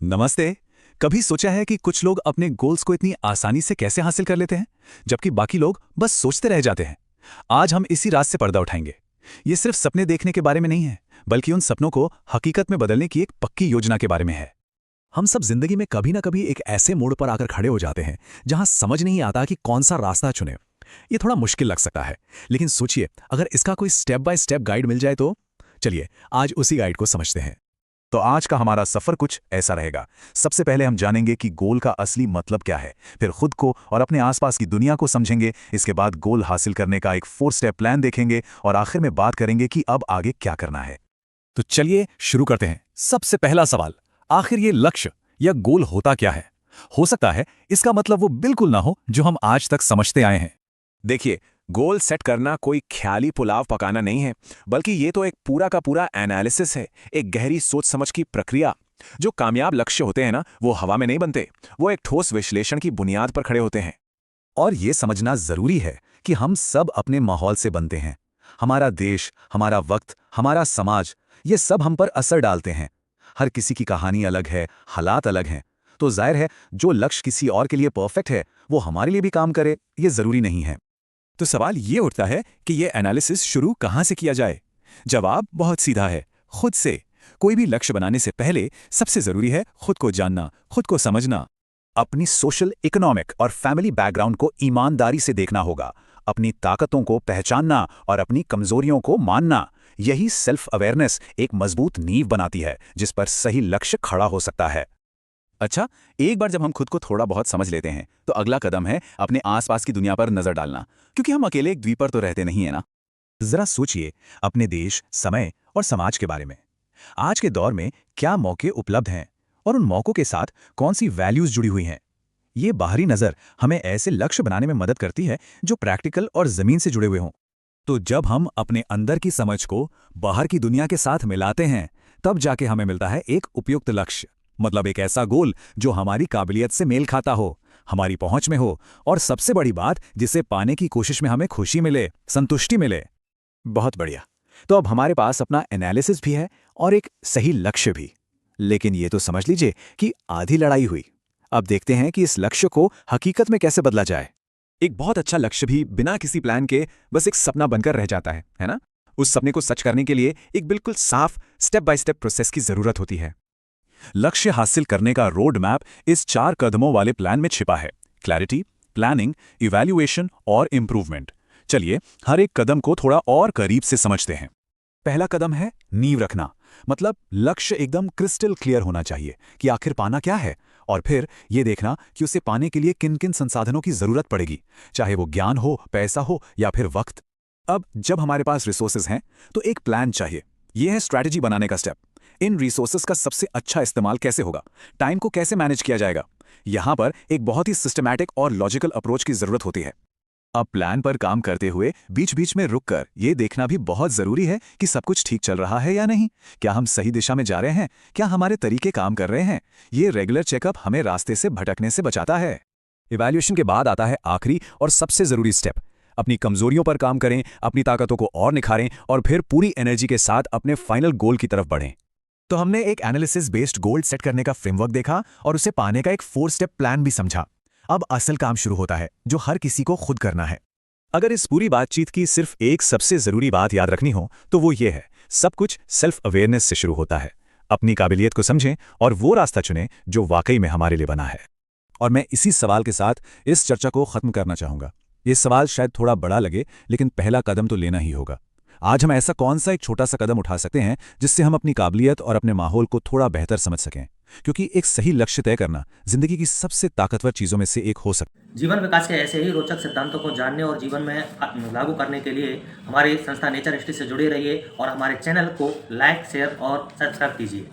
नमस्ते। कभी सोचा है कि कुछ लोग अपने गोल्स को इतनी आसानी से कैसे हासिल कर लेते हैं, जबकि बाकी लोग बस सोचते रह जाते हैं। आज हम इसी रात से पर्दा उठाएंगे। ये सिर्फ सपने देखने के बारे में नहीं है, बल्कि उन सपनों को हकीकत में बदलने की एक पक्की योजना के बारे में है। हम सब जिंदगी में कभी ना कभी एक ऐसे मोड़ पर आकर खड़े हो जाते हैं जहां समझ नहीं आता कि कौन सा रास्ता चुने। ये थोड़ा मुश्किल लग सकता है, लेकिन सोचिए, अगर इसका कोई स्टेप बाय स्टेप गाइड मिल जाए तो। चलिए आज उसी गाइड को समझते हैं। तो आज का हमारा सफर कुछ ऐसा रहेगा। सबसे पहले हम जानेंगे कि गोल का असली मतलब क्या है, फिर खुद को और अपने आसपास की दुनिया को समझेंगे। इसके बाद गोल हासिल करने का एक 4 स्टेप प्लान देखेंगे और आखिर में बात करेंगे कि अब आगे क्या करना है। तो चलिए शुरू करते हैं। सबसे पहला सवाल, आखिर ये लक्ष्य या गोल होता क्या है? हो सकता है इसका मतलब वो बिल्कुल ना हो जो हम आज तक समझते आए हैं। देखिए, गोल सेट करना कोई ख्याली पुलाव पकाना नहीं है, बल्कि ये तो एक पूरा का पूरा एनालिसिस है, एक गहरी सोच समझ की प्रक्रिया। जो कामयाब लक्ष्य होते हैं ना, वो हवा में नहीं बनते, वो एक ठोस विश्लेषण की बुनियाद पर खड़े होते हैं। और ये समझना जरूरी है कि हम सब अपने माहौल से बनते हैं। हमारा देश, हमारा वक्त, हमारा समाज, ये सब हम पर असर डालते हैं। हर किसी की कहानी अलग है, हालात अलग हैं। तो जाहिर है, जो लक्ष्य किसी और के लिए परफेक्ट है, वो हमारे लिए भी काम करे, ये जरूरी नहीं है। तो सवाल ये उठता है कि ये एनालिसिस शुरू कहाँ से किया जाए? जवाब बहुत सीधा है, खुद से। कोई भी लक्ष्य बनाने से पहले सबसे जरूरी है खुद को जानना, खुद को समझना। अपनी सोशल, इकोनॉमिक और फैमिली बैकग्राउंड को ईमानदारी से देखना होगा। अपनी ताकतों को पहचानना और अपनी कमजोरियों को मानना। यही सेल्फ अवेयरनेस एक मजबूत नींव बनाती है जिस पर सही लक्ष्य खड़ा हो सकता है। अच्छा, एक बार जब हम खुद को थोड़ा बहुत समझ लेते हैं, तो अगला कदम है अपने आसपास की दुनिया पर नजर डालना, क्योंकि हम अकेले एक द्वीप पर तो रहते नहीं है ना। जरा सोचिए अपने देश, समय और समाज के बारे में। आज के दौर में क्या मौके उपलब्ध हैं और उन मौकों के साथ कौन सी वैल्यूज जुड़ी हुई हैं। ये बाहरी नज़र हमें ऐसे लक्ष्य बनाने में मदद करती है जो प्रैक्टिकल और ज़मीन से जुड़े हुए हों। तो जब हम अपने अंदर की समझ को बाहर की दुनिया के साथ मिलाते हैं, तब जाके हमें मिलता है एक उपयुक्त लक्ष्य। मतलब एक ऐसा गोल जो हमारी काबिलियत से मेल खाता हो, हमारी पहुंच में हो, और सबसे बड़ी बात, जिसे पाने की कोशिश में हमें खुशी मिले, संतुष्टि मिले। बहुत बढ़िया। तो अब हमारे पास अपना एनालिसिस भी है और एक सही लक्ष्य भी। लेकिन ये तो समझ लीजिए कि आधी लड़ाई हुई। अब देखते हैं कि इस लक्ष्य को हकीकत में कैसे बदला जाए। एक बहुत अच्छा लक्ष्य भी बिना किसी प्लान के बस एक सपना बनकर रह जाता है ना? उस सपने को सच करने के लिए एक बिल्कुल साफ स्टेप बाय स्टेप प्रोसेस की जरूरत होती है। लक्ष्य हासिल करने का रोड मैप इस 4 कदमों वाले प्लान में छिपा है: क्लैरिटी, प्लानिंग, इवैल्यूएशन और इंप्रूवमेंट। चलिए हर एक कदम को थोड़ा और करीब से समझते हैं। पहला कदम है नींव रखना। मतलब लक्ष्य एकदम क्रिस्टल क्लियर होना चाहिए कि आखिर पाना क्या है, और फिर यह देखना कि उसे पाने के लिए किन किन संसाधनों की जरूरत पड़ेगी, चाहे वो ज्ञान हो, पैसा हो या फिर वक्त। अब जब हमारे पास रिसोर्सेज हैं, तो एक प्लान चाहिए। यह है स्ट्रैटेजी बनाने का स्टेप। इन रिसोर्सेज का सबसे अच्छा इस्तेमाल कैसे होगा, टाइम को कैसे मैनेज किया जाएगा, यहां पर एक बहुत ही सिस्टमैटिक और लॉजिकल अप्रोच की जरूरत होती है। अब प्लान पर काम करते हुए बीच बीच में रुककर यह देखना भी बहुत जरूरी है कि सब कुछ ठीक चल रहा है या नहीं। क्या हम सही दिशा में जा रहे हैं? क्या हमारे तरीके काम कर रहे हैं? ये रेगुलर चेकअप हमें रास्ते से भटकने से बचाता है। इवैल्यूएशन के बाद आता है आखिरी और सबसे जरूरी स्टेप। अपनी कमजोरियों पर काम करें, अपनी ताकतों को और निखारें, और फिर पूरी एनर्जी के साथ अपने फाइनल गोल की तरफ बढ़ें। तो हमने एक एनालिसिस बेस्ड गोल सेट करने का फ्रेमवर्क देखा और उसे पाने का एक 4 स्टेप प्लान भी समझा। अब असल काम शुरू होता है, जो हर किसी को खुद करना है। अगर इस पूरी बातचीत की सिर्फ एक सबसे जरूरी बात याद रखनी हो, तो वो ये है: सब कुछ सेल्फ अवेयरनेस से शुरू होता है। अपनी काबिलियत को समझें और वो रास्ता चुनें जो वाकई में हमारे लिए बना है। और मैं इसी सवाल के साथ इस चर्चा को खत्म करना चाहूंगा। ये सवाल शायद थोड़ा बड़ा लगे, लेकिन पहला कदम तो लेना ही होगा। आज हम ऐसा कौन सा एक छोटा सा कदम उठा सकते हैं जिससे हम अपनी काबिलियत और अपने माहौल को थोड़ा बेहतर समझ सकें? क्योंकि एक सही लक्ष्य तय करना जिंदगी की सबसे ताकतवर चीजों में से एक हो सकता है। जीवन विकास के ऐसे ही रोचक सिद्धांतों को जानने और जीवन में लागू करने के लिए हमारी संस्था नेचर हिस्ट्री से जुड़े रहिए और हमारे चैनल को लाइक, शेयर और सब्सक्राइब कीजिए।